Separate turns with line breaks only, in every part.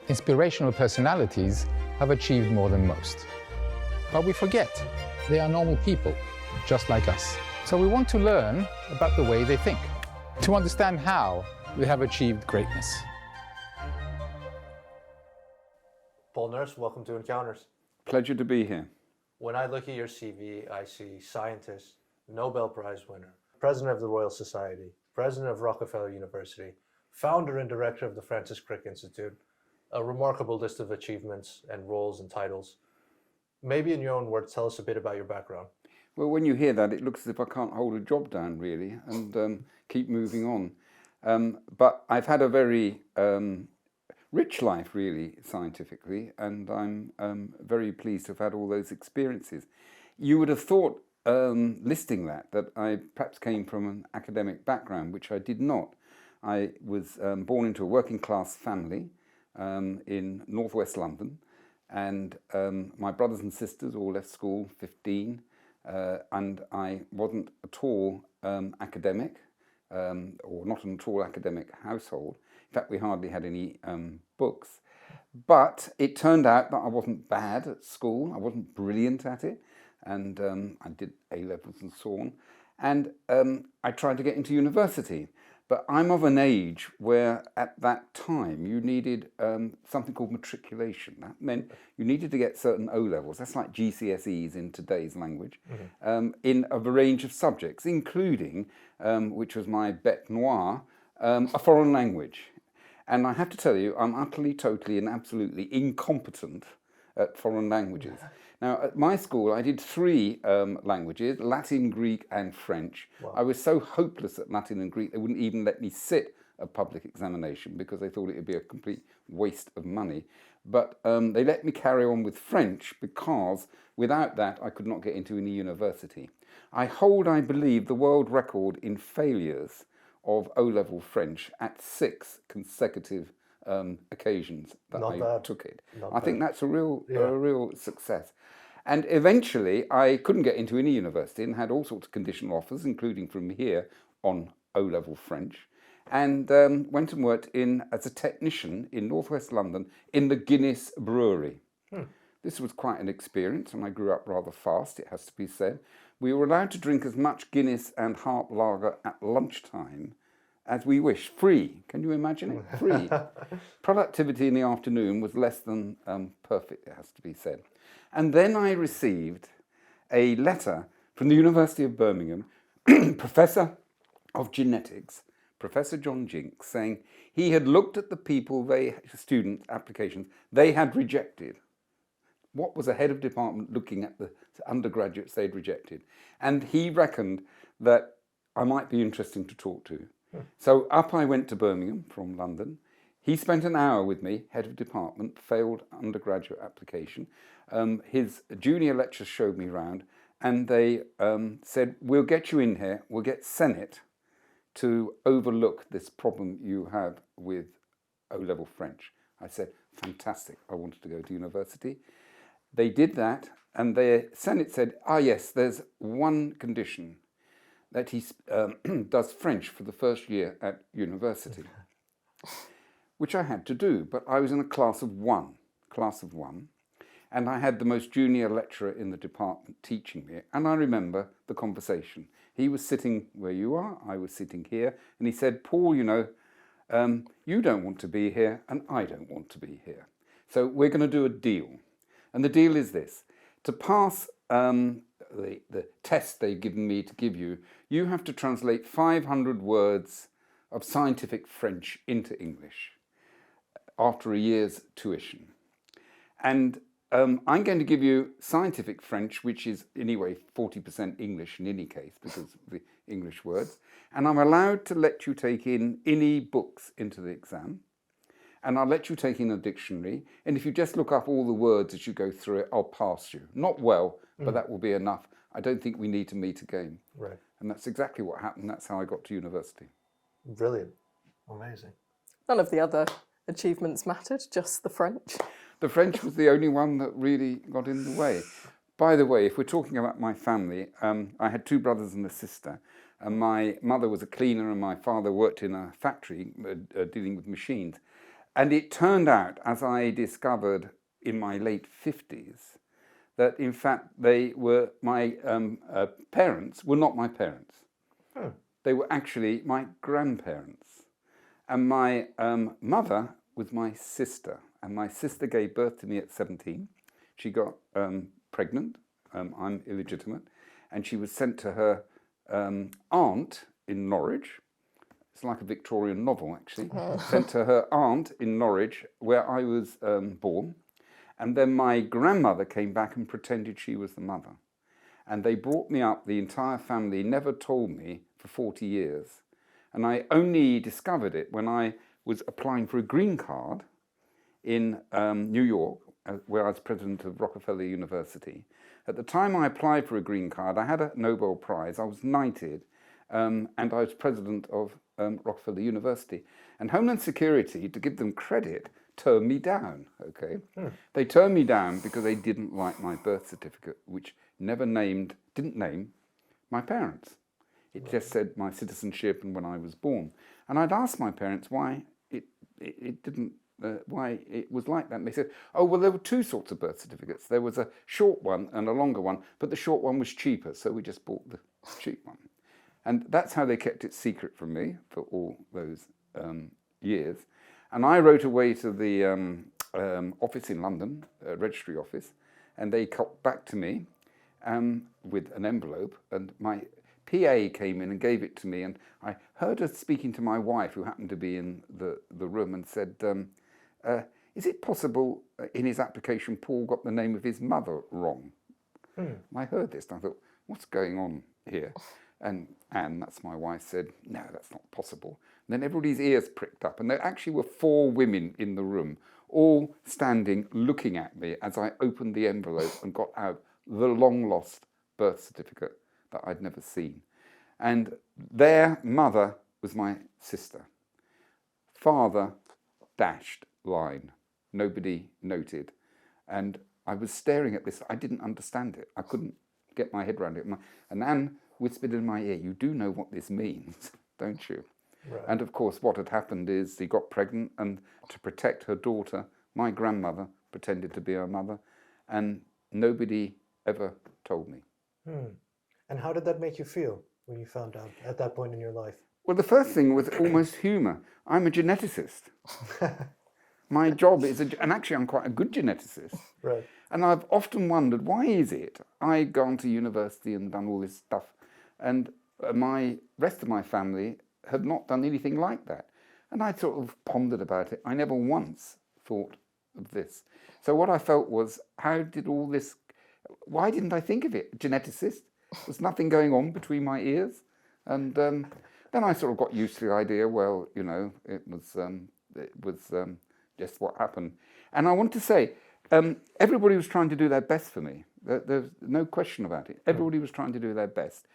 Inspirational personalities have achieved more than most. But we forget they are normal people, just like us. So we want to learn about the way they think, to understand how they have achieved greatness.
Paul Nurse, welcome to Encounters.
Pleasure to be here.
When I look at your CV, I see scientist, Nobel Prize winner, president of the Royal Society, president of Rockefeller University, founder and director of the Francis Crick Institute, a remarkable list of achievements and roles and titles. Maybe in your own words, tell us a bit about your background.
Well, when you hear that, it looks as if I can't hold a job down, really, and keep moving on. But I've had a very rich life, really, scientifically, and I'm very pleased to have had all those experiences. You would have thought, listing that I perhaps came from an academic background, which I did not. I was born into a working class family in northwest London, and my brothers and sisters all left school 15, and I wasn't at all academic, or not an at all academic household. In fact, we hardly had any books. But it turned out that I wasn't bad at school. I wasn't brilliant at it, and I did A-levels and so on. And I tried to get into university. But I'm of an age where at that time you needed something called matriculation. That meant you needed to get certain O-levels, that's like GCSEs in today's language, in a range of subjects, including, which was my bête noire, a foreign language. And I have to tell you, I'm utterly, totally and absolutely incompetent at foreign languages. Now, at my school, I did 3 languages, Latin, Greek and French. Wow. I was so hopeless at Latin and Greek, they wouldn't even let me sit a public examination because they thought it would be a complete waste of money. But they let me carry on with French because without that, I could not get into any university. I hold, I believe, the world record in failures of O-level French at 6 consecutive occasions that I took it. I think that's a real success. And eventually I couldn't get into any university and had all sorts of conditional offers, including from here on O-level French, and went and worked as a technician in northwest London in the Guinness brewery. This was quite an experience, and I grew up rather fast, it has to be said. We were allowed to drink as much Guinness and Harp lager at lunchtime as we wished. Free. Can you imagine it? Free. Productivity in the afternoon was less than perfect, it has to be said. And then I received a letter from the University of Birmingham, Professor of Genetics, Professor John Jinks, saying he had looked at the student applications they had rejected. What was a head of department looking at the undergraduates they'd rejected? And he reckoned that I might be interesting to talk to. So up I went to Birmingham from London. He spent an hour with me, head of department, failed undergraduate application. His junior lecturers showed me around, and they said, we'll get you in here, we'll get Senate to overlook this problem you have with O-level French. I said, fantastic, I wanted to go to university. They did that, and the Senate said, yes, there's one condition, that he does French for the first year at university, which I had to do, but I was in a class of one, and I had the most junior lecturer in the department teaching me, and I remember the conversation. He was sitting where you are, I was sitting here, and he said, Paul, you know, you don't want to be here, and I don't want to be here. So we're going to do a deal. And the deal is this: to pass the test they've given me to give you, you have to translate 500 words of scientific French into English after a year's tuition. And I'm going to give you scientific French, which is anyway 40% English in any case because of the English words. And I'm allowed to let you take in any books into the exam. And I'll let you take in a dictionary. And if you just look up all the words as you go through it, I'll pass you. Not well, but that will be enough. I don't think we need to meet again. Right. And that's exactly what happened. That's how I got to university.
Brilliant. Amazing.
None of the other achievements mattered, just the French.
The French was the only one that really got in the way. By the way, if we're talking about my family, I had 2 brothers and a sister. And my mother was a cleaner and my father worked in a factory dealing with machines. And it turned out, as I discovered in my late 50s, that in fact they were my parents were not my parents. They were actually my grandparents. And my mother was my sister. And my sister gave birth to me at 17. She got pregnant. I'm illegitimate. And she was sent to her aunt in Norwich. It's like a Victorian novel, actually. Sent to her aunt in Norwich, where I was born. And then my grandmother came back and pretended she was the mother. And they brought me up, the entire family never told me for 40 years. And I only discovered it when I was applying for a green card in New York, where I was president of Rockefeller University. At the time I applied for a green card, I had a Nobel Prize, I was knighted, and I was president of Rockefeller University. And Homeland Security, to give them credit, turned me down, okay? They turned me down because they didn't like my birth certificate, which didn't name my parents. It just said my citizenship and when I was born. And I'd asked my parents why why it was like that. And they said, oh, well, there were two sorts of birth certificates. There was a short one and a longer one, but the short one was cheaper, so we just bought the cheap one. And that's how they kept it secret from me for all those years. And I wrote away to the office in London, registry office, and they got back to me with an envelope, and my PA came in and gave it to me, and I heard her speaking to my wife, who happened to be in the room, and said, is it possible in his application Paul got the name of his mother wrong? I heard this, and I thought, what's going on here? And Anne, that's my wife, said, no, that's not possible. And then everybody's ears pricked up, and there actually were 4 women in the room, all standing, looking at me as I opened the envelope and got out the long-lost birth certificate that I'd never seen. And their mother was my sister. Father, dashed line. Nobody noted. And I was staring at this. I didn't understand it. I couldn't get my head around it. And Anne whispered in my ear, you do know what this means, don't you?
Right.
And of course, what had happened is he got pregnant, and to protect her daughter, my grandmother pretended to be her mother, and nobody ever told me.
And how did that make you feel when you found out at that point in your life?
Well, the first thing was almost humour. I'm a geneticist. My job is, and actually I'm quite a good geneticist.
Right.
And I've often wondered, why is it I'd gone to university and done all this stuff, and my rest of my family had not done anything like that? And I sort of pondered about it. I never once thought of this. So what I felt was, how did all this, why didn't I think of it? Geneticist? There's nothing going on between my ears. And then I sort of got used to the idea, well, you know, it was just what happened. And I want to say, everybody was trying to do their best for me. There's no question about it. Everybody was trying to do their best.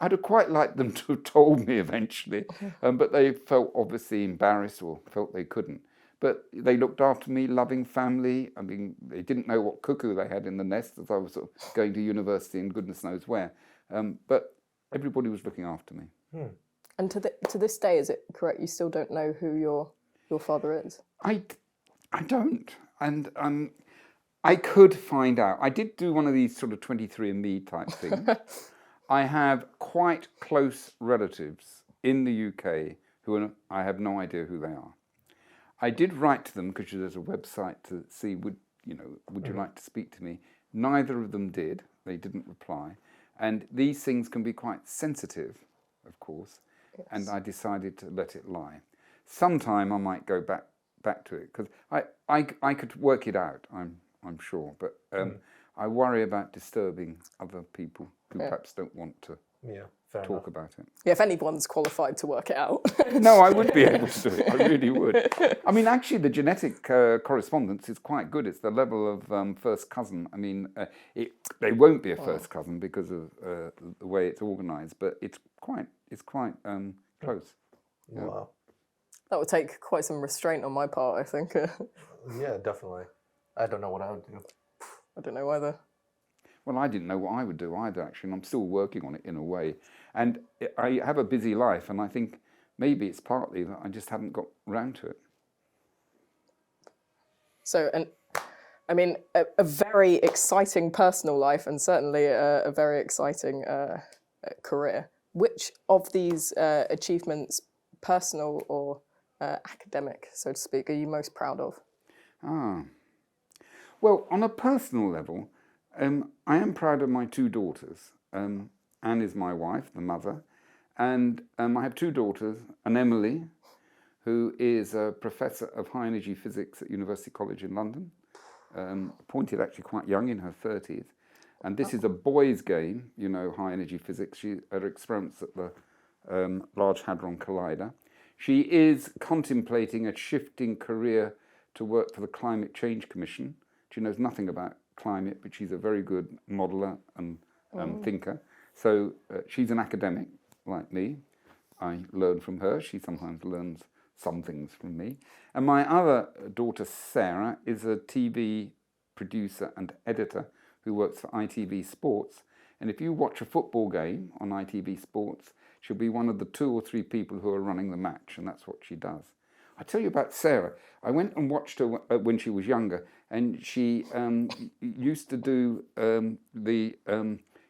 I'd have quite liked them to have told me eventually, but they felt obviously embarrassed or felt they couldn't. But they looked after me, loving family. I mean, they didn't know what cuckoo they had in the nest as I was sort of going to university and goodness knows where. But everybody was looking after me.
And to this day, is it correct you still don't know who your father is?
I don't. And I could find out. I did do one of these sort of 23andMe type things. I have quite close relatives in the UK who I have no idea who they are. I did write to them because there's a website to see, would you like to speak to me? Neither of them did. They didn't reply. And these things can be quite sensitive, of course. Yes. And I decided to let it lie. Sometime I might go back to it, because I could work it out, I'm sure. But I worry about disturbing other people who perhaps don't want to talk about it.
Yeah, if anyone's qualified to work it out.
No, I would be able to do it. I really would. I mean, actually, the genetic correspondence is quite good. It's the level of first cousin. I mean, they won't be a first cousin because of the way it's organised, but it's quite close. Yeah.
Wow.
That would take quite some restraint on my part, I think.
Yeah, definitely. I don't know what I would do.
I don't know either.
Well, I didn't know what I would do either, actually, and I'm still working on it in a way. And I have a busy life, and I think maybe it's partly that I just haven't got round to it.
So, and I mean, a very exciting personal life and certainly a very exciting career. Which of these achievements, personal or academic, so to speak, are you most proud of?
Well, on a personal level, I am proud of my two daughters. Anne is my wife, the mother, and I have two daughters, an Emily, who is a professor of high energy physics at University College in London, appointed actually quite young in her 30s. And this is a boys' game, you know, high energy physics. Her experiments at the Large Hadron Collider. She is contemplating a shifting career to work for the Climate Change Commission. She knows nothing about climate, but she's a very good modeler and thinker. So she's an academic like me. I learn from her. She sometimes learns some things from me. And my other daughter, Sarah, is a TV producer and editor who works for ITV Sports. And if you watch a football game on ITV Sports, she'll be one of the 2 or 3 people who are running the match, and that's what she does. I tell you about Sarah. I went and watched her when she was younger, and she used to do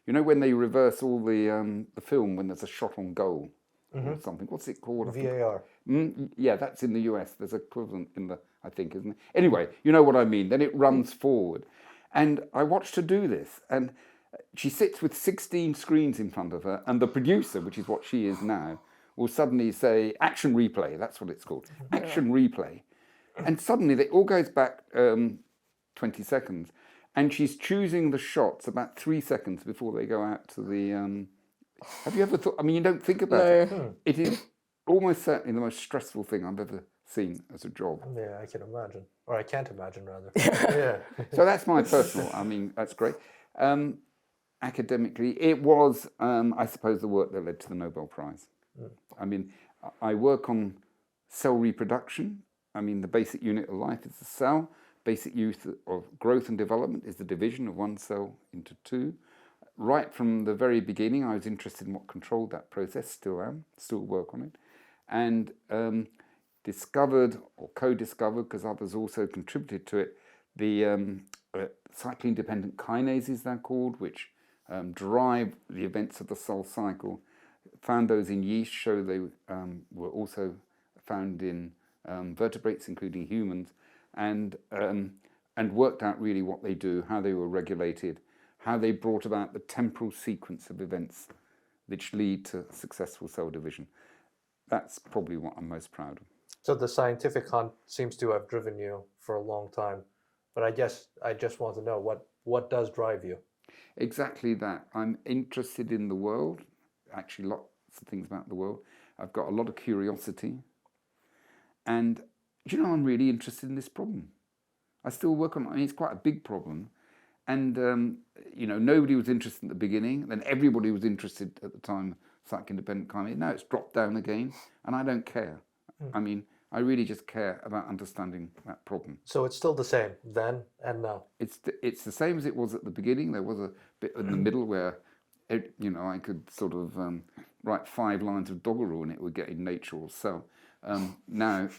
you know, when they reverse all the film when there's a shot on goal or something. What's it called?
VAR.
Yeah, that's in the US. There's equivalent in the, I think, isn't it? Anyway, you know what I mean. Then it runs forward. And I watched her do this, and she sits with 16 screens in front of her, and the producer, which is what she is now, will suddenly say, action replay, that's what it's called, action replay. And suddenly it all goes back 20 seconds, and she's choosing the shots about 3 seconds before they go out to the... have you ever thought, I mean, you don't think about it. It is almost certainly the most stressful thing I've ever seen as a job.
Yeah, I can imagine. Or I can't imagine, rather. Yeah.
So that's my personal, I mean, that's great. Academically, it was, I suppose, the work that led to the Nobel Prize. I mean, I work on cell reproduction. I mean, the basic unit of life is the cell. Basic use of growth and development is the division of one cell into 2. Right from the very beginning, I was interested in what controlled that process, still am, still work on it. And discovered, or co-discovered, because others also contributed to it, the cycling-dependent kinases, they're called, which drive the events of the cell cycle. Found those in yeast, show they were also found in vertebrates, including humans, and worked out really what they do, how they were regulated, how they brought about the temporal sequence of events which lead to successful cell division. That's probably what I'm most proud of.
So the scientific hunt seems to have driven you for a long time, but I guess I just want to know what does drive you?
Exactly that. I'm interested in the world, actually lots of things about the world. I've got a lot of curiosity, and you know, I'm really interested in this problem. I still work on it. I mean, it's quite a big problem, and you know, nobody was interested at the beginning, then everybody was interested at the time cycle-independent climate. Now it's dropped down again, and I don't care. I mean, I really just care about understanding that problem.
So it's still the same then and now?
It's the same as it was at the beginning. There was a bit in the middle where, you know, I could sort of write 5 lines of doggerel and it would get in Nature or Cell. Now,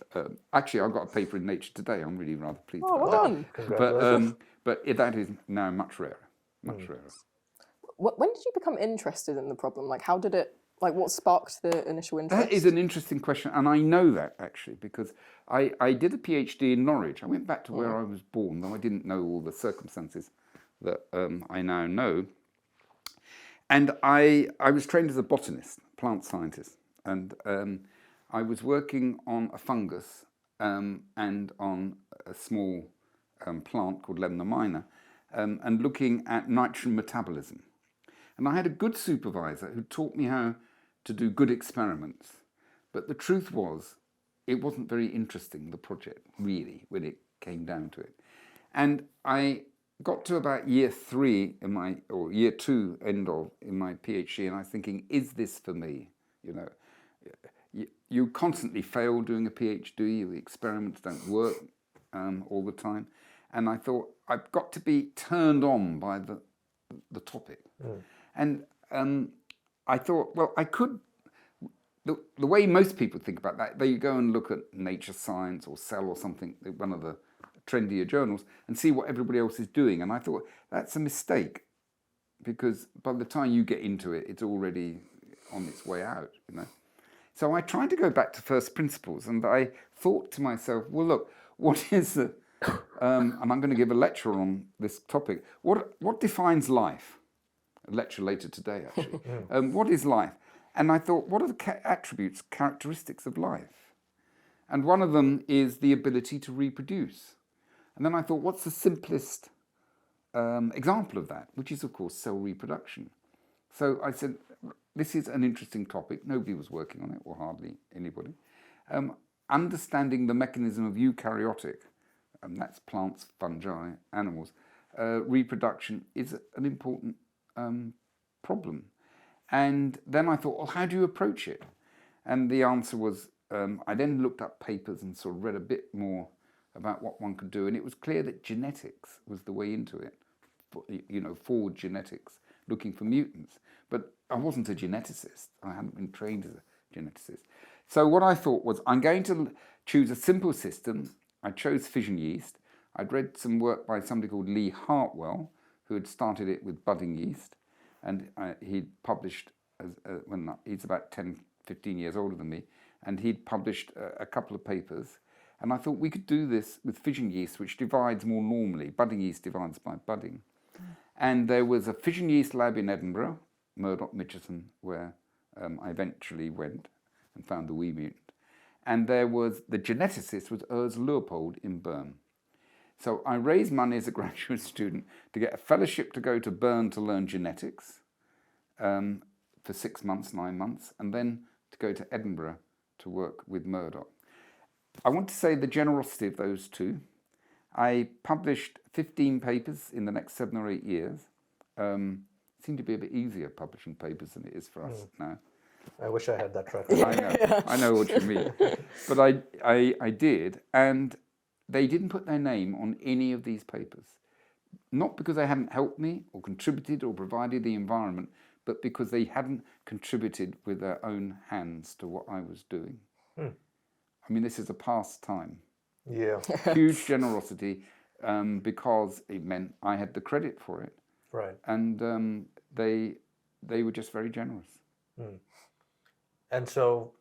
actually, I got a paper in Nature today. I'm really rather pleased
Oh,
about
well
that.
done.
Congratulations.
But that is now much rarer, much rarer.
When did you become interested in the problem? Like, how did it, like, what sparked the initial interest?
That is an interesting question, and I know that actually because I did a PhD in Norwich. I went back to where I was born, though I didn't know all the circumstances that I now know. And I was trained as a botanist, plant scientist, and I was working on a fungus and on a small plant called Lemna minor, and looking at nitrogen metabolism. And I had a good supervisor who taught me how to do good experiments. But the truth was, it wasn't very interesting, the project, really, when it came down to it. And I got to about year 3 in my, or year 2 end of, in my PhD, and I was thinking, is this for me? You know, you constantly fail doing a PhD, the experiments don't work all the time. And I thought, I've got to be turned on by the topic. And I thought, well, I could, the way most people think about that, they go and look at Nature Science or Cell or something, one of the trendier journals and see what everybody else is doing. And I thought, that's a mistake, because by the time you get into it, it's already on its way out, you know. So I tried to go back to first principles, and I thought to myself, well, look, what is the... and I'm going to give a lecture on this topic. What defines life? A lecture later today, actually. What is life? And I thought, what are the attributes, characteristics of life? And one of them is the ability to reproduce. And then I thought, what's the simplest example of that? Which is, of course, cell reproduction. So I said, this is an interesting topic. Nobody was working on it, or hardly anybody. Understanding the mechanism of eukaryotic, and that's plants, fungi, animals, reproduction is an important problem. And then I thought, well, how do you approach it? And the answer was, I then looked up papers and sort of read a bit more about what one could do, and it was clear that genetics was the way into it, forward genetics, looking for mutants. But I wasn't a geneticist. I hadn't been trained as a geneticist. So what I thought was, I'm going to choose a simple system. I chose fission yeast. I'd read some work by somebody called Lee Hartwell, who had started it with budding yeast, and he'd published, he's about 10, 15 years older than me, and he'd published a couple of papers. And I thought we could do this with fission yeast, which divides more normally. Budding yeast divides by budding. And there was a fission yeast lab in Edinburgh, Murdoch Mitchison, where I eventually went and found the wee mutant. And there was, the geneticist was Urs Leopold in Bern. So I raised money as a graduate student to get a fellowship to go to Bern to learn genetics for 6 months, 9 months, and then to go to Edinburgh to work with Murdoch. I want to say the generosity of those two. I published 15 papers in the next 7 or 8 years. It seemed to be a bit easier publishing papers than it is for us now.
I wish I had that track.
I know what you mean. But I did, and they didn't put their name on any of these papers. Not because they hadn't helped me or contributed or provided the environment, but because they hadn't contributed with their own hands to what I was doing. I mean, this is a pastime.
Yeah.
Huge generosity, because it meant I had the credit for it.
Right.
And they were just very generous.
And so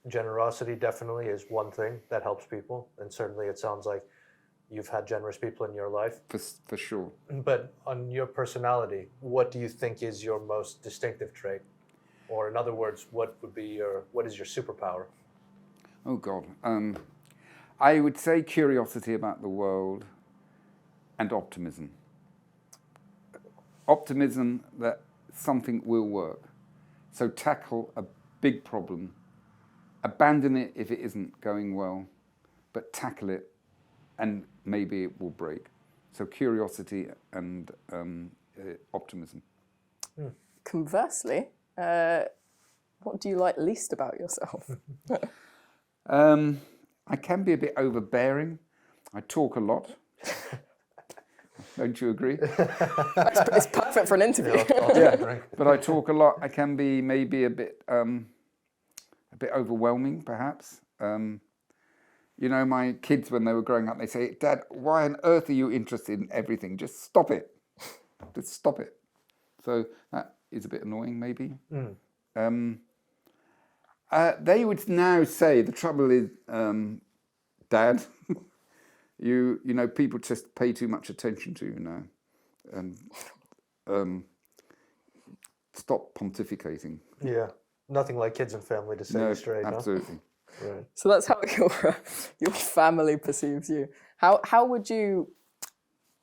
generosity definitely is one thing that helps people. And certainly it sounds like you've had generous people in your life.
For sure.
But on your personality, what do you think is your most distinctive trait? Or in other words, what is your superpower?
Oh, God. I would say curiosity about the world and optimism. Optimism that something will work. So tackle a big problem, abandon it if it isn't going well, but tackle it and maybe it will break. So curiosity and optimism.
Conversely, what do you like least about yourself?
I can be a bit overbearing. I talk a lot. Don't you agree?
It's perfect for an interview.
Yeah, but I talk a lot. I can be maybe a bit overwhelming, perhaps. You know, my kids, when they were growing up, they say, "Dad, why on earth are you interested in everything? Just stop it. Just stop it." So that is a bit annoying, maybe. They would now say the trouble is, Dad, you know, people just pay too much attention to you now, and stop pontificating.
Yeah, nothing like kids and family to set you straight.
Absolutely.
No? Right.
So that's how your family perceives you. How would you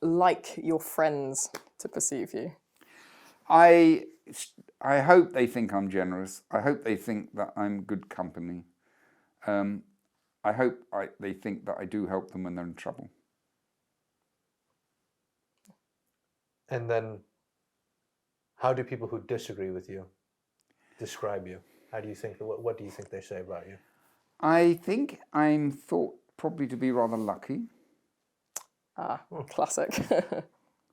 like your friends to perceive you?
I hope they think I'm generous. I hope they think that I'm good company. I hope they think that I do help them when they're in trouble.
And then, how do people who disagree with you describe you? How do you think? What do you think they say about you?
I think I'm thought probably to be rather lucky.
Classic.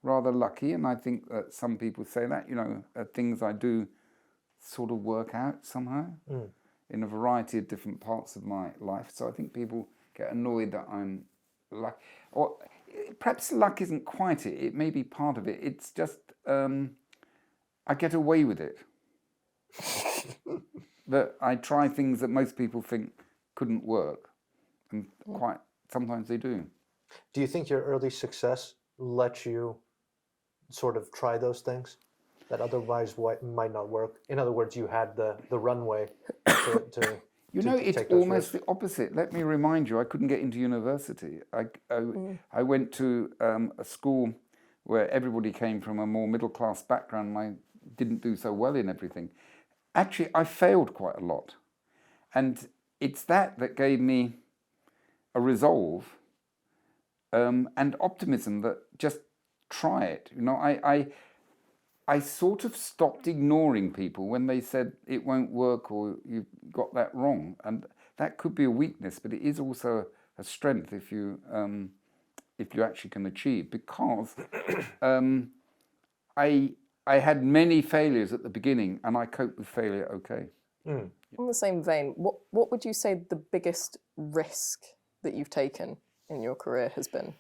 Rather lucky, and I think that some people say that, you know, things I do sort of work out somehow in a variety of different parts of my life. So I think people get annoyed that I'm luck, or perhaps luck isn't quite it. It may be part of it. It's just I get away with it. That I try things that most people think couldn't work, and quite sometimes they do.
Do you think your early success let you sort of try those things that otherwise might not work? In other words, you had the runway to
It's
take those
almost
risks.
the opposite. Let me remind you, I couldn't get into university. I went to a school where everybody came from a more middle-class background, and I didn't do so well in everything. Actually, I failed quite a lot. And it's that gave me a resolve and optimism that just try it. I sort of stopped ignoring people when they said it won't work or you got that wrong, and that could be a weakness, but it is also a strength if you actually can achieve. Because I had many failures at the beginning, and I coped with failure okay.
In the same vein, what would you say the biggest risk that you've taken in your career has been?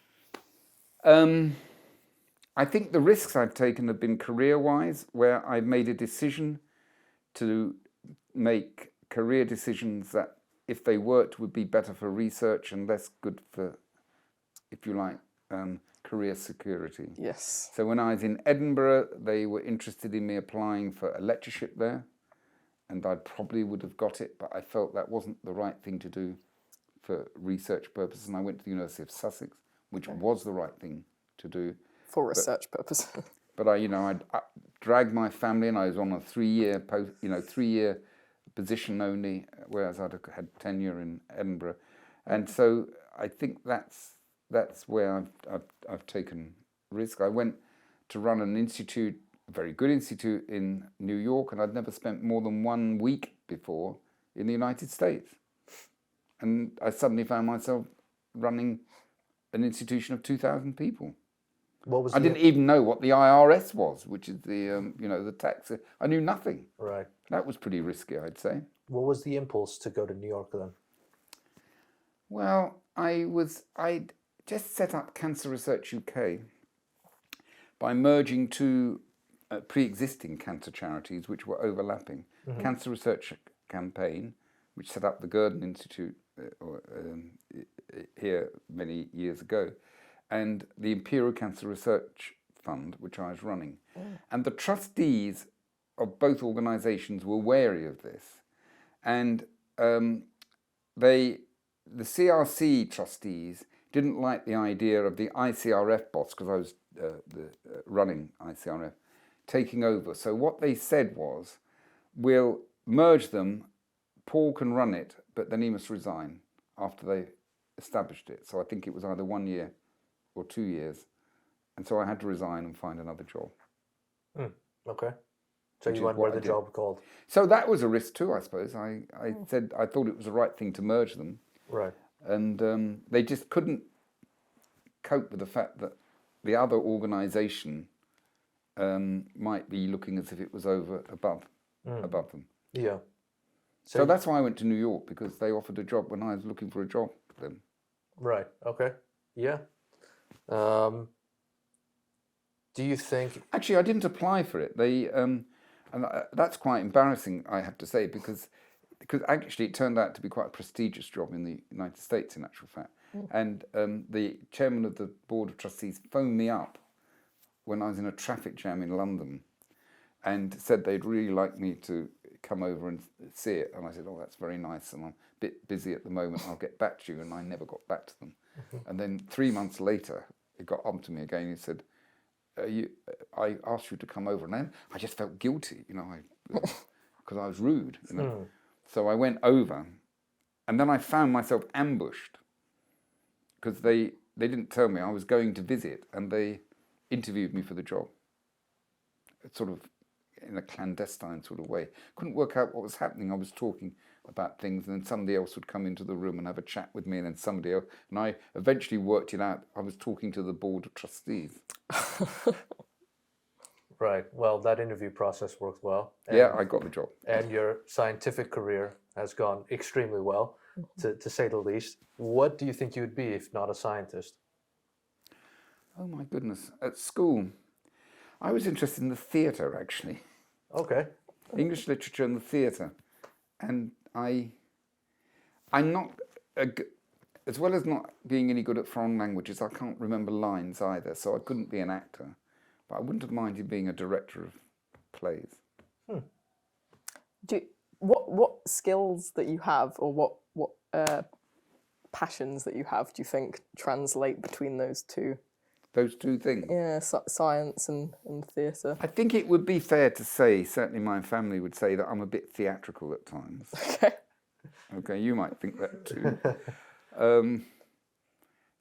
I think the risks I've taken have been career-wise, where I've made a decision to make career decisions that, if they worked, would be better for research and less good for, if you like, career security.
Yes.
So when I was in Edinburgh, they were interested in me applying for a lectureship there, and I probably would have got it, but I felt that wasn't the right thing to do for research purposes, and I went to the University of Sussex, which was the right thing to do.
For research purposes.
But I dragged my family, and I was on a 3-year position only, whereas I'd had tenure in Edinburgh, and so I think that's where I've taken risk. I went to run an institute, a very good institute in New York, and I'd never spent more than 1 week before in the United States, and I suddenly found myself running an institution of 2,000 people. I didn't even know what the IRS was, which is the tax. I knew nothing.
Right.
That was pretty risky, I'd say.
What was the impulse to go to New York then?
Well, I'd just set up Cancer Research UK by merging two pre-existing cancer charities which were overlapping. Cancer Research Campaign, which set up the Gurdon Institute here many years ago, and the Imperial Cancer Research Fund, which I was running. And the trustees of both organisations were wary of this. And the CRC trustees didn't like the idea of the ICRF boss, because I was running ICRF, taking over. So what they said was, we'll merge them, Paul can run it, but then he must resign after they established it. So I think it was either 1 year or 2 years. And so I had to resign and find another job.
Okay. So you went where the job called.
So that was a risk too, I suppose. I said I thought it was the right thing to merge them.
Right.
And they just couldn't cope with the fact that the other organisation might be looking as if it was above them.
Yeah.
So that's why I went to New York, because they offered a job when I was looking for a job then.
Right. Okay. Yeah. Do you think?
Actually, I didn't apply for it. They and that's quite embarrassing, I have to say, because actually it turned out to be quite a prestigious job in the United States, in actual fact. And the chairman of the board of trustees phoned me up when I was in a traffic jam in London, and said they'd really like me to come over and see it. And I said, "Oh, that's very nice, and I'm a bit busy at the moment. I'll get back to you." And I never got back to them. And then 3 months later, it got on to me again. He said, I asked you to come over, and then I just felt guilty, because I was rude. So I went over, and then I found myself ambushed, because they didn't tell me I was going to visit, and they interviewed me for the job, sort of in a clandestine sort of way. Couldn't work out what was happening. I was talking about things, and then somebody else would come into the room and have a chat with me, and then somebody else, and I eventually worked it out. I was talking to the board of trustees.
Right. Well, that interview process worked well.
Yeah, I got the job.
And your scientific career has gone extremely well, to say the least. What do you think you'd be if not a scientist?
Oh my goodness. At school, I was interested in the theatre, actually.
Okay.
English literature and the theatre. And I'm not, as well as not being any good at foreign languages, I can't remember lines either, so I couldn't be an actor. But I wouldn't have minded being a director of plays.
What skills that you have, or what passions that you have, do you think translate between those two?
Those two things.
Yeah, science and theatre.
I think it would be fair to say, certainly my family would say, that I'm a bit theatrical at times.
Okay.
Okay, you might think that too.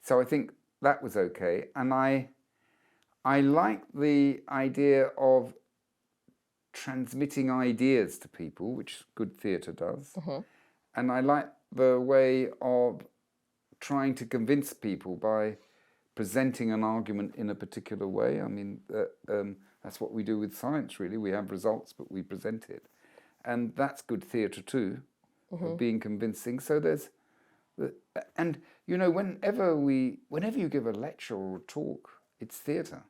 So I think that was okay. And I like the idea of transmitting ideas to people, which good theatre does. And I like the way of trying to convince people by presenting an argument in a particular way. I mean, that's what we do with science, really. We have results, but we present it. And that's good theatre too, of being convincing. So there's, and you know, whenever you give a lecture or a talk, it's theatre.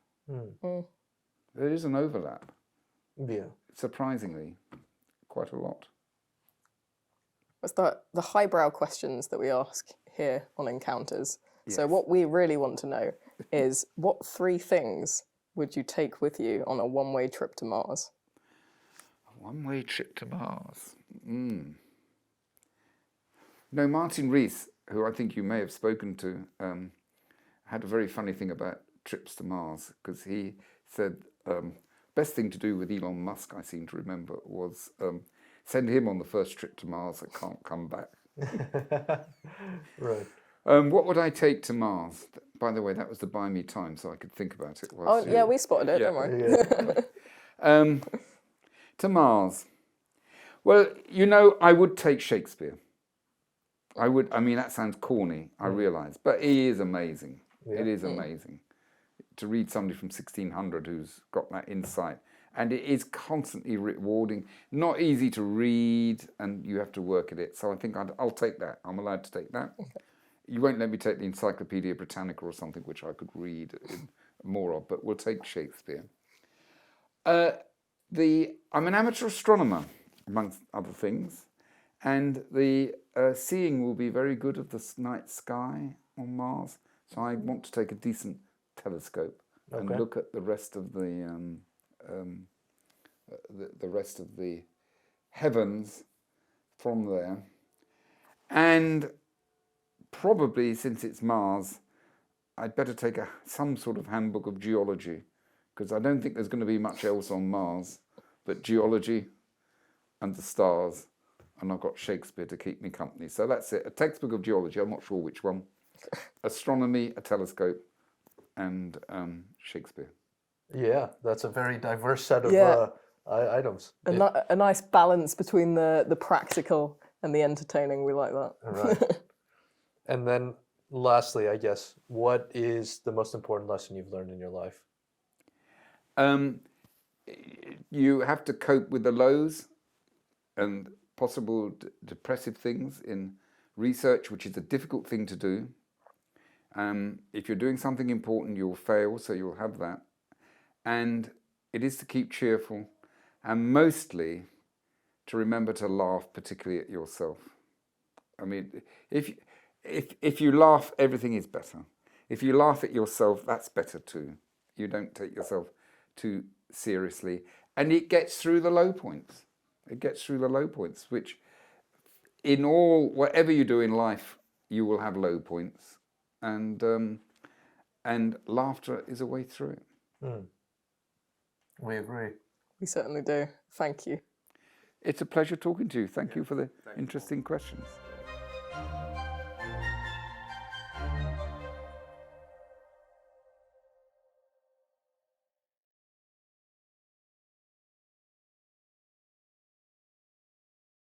There is an overlap.
Yeah.
Surprisingly, quite a lot.
What's the highbrow questions that we ask here on Encounters?
Yes.
So what we really want to know is, what 3 things would you take with you on a one-way trip to Mars?
A one-way trip to Mars. No, Martin Rees, who I think you may have spoken to, had a very funny thing about trips to Mars, because he said best thing to do with Elon Musk, I seem to remember, was send him on the first trip to Mars that can't come back.
Right.
What would I take to Mars? By the way, that was to buy me time so I could think about it.
Oh, yeah, we spotted it, don't worry.
Yeah.
To Mars. Well, you know, I would take Shakespeare. I mean, that sounds corny, I realise, but he is amazing.
Yeah.
It is amazing to read somebody from 1600 who's got that insight. And it is constantly rewarding, not easy to read, and you have to work at it. So I think I'll take that. I'm allowed to take that. Okay. You won't let me take the Encyclopedia Britannica or something, which I could read more of, but we'll take Shakespeare. I'm an amateur astronomer, amongst other things, and the seeing will be very good of the night sky on Mars. So I want to take a decent telescope and look at the rest of the rest of the heavens from there. And probably, since it's Mars, I'd better take some sort of handbook of geology, because I don't think there's going to be much else on Mars but geology and the stars, and I've got Shakespeare to keep me company. So that's it, a textbook of geology, I'm not sure which one, astronomy, a telescope, and Shakespeare.
Yeah, that's a very diverse set of items.
A nice balance between the practical and the entertaining. We like that.
Right. And then lastly, I guess, what is the most important lesson you've learned in your life?
You have to cope with the lows and possible depressive things in research, which is a difficult thing to do. If you're doing something important, you'll fail, so you'll have that. And it is to keep cheerful, and mostly to remember to laugh, particularly at yourself. I mean, if you laugh, everything is better. If you laugh at yourself, that's better too. You don't take yourself too seriously. And it gets through the low points. It gets through the low points, which in whatever you do in life, you will have low points. And laughter is a way through it.
Mm. We agree.
We certainly do. Thank you.
It's a pleasure talking to you. Thank you for the interesting questions.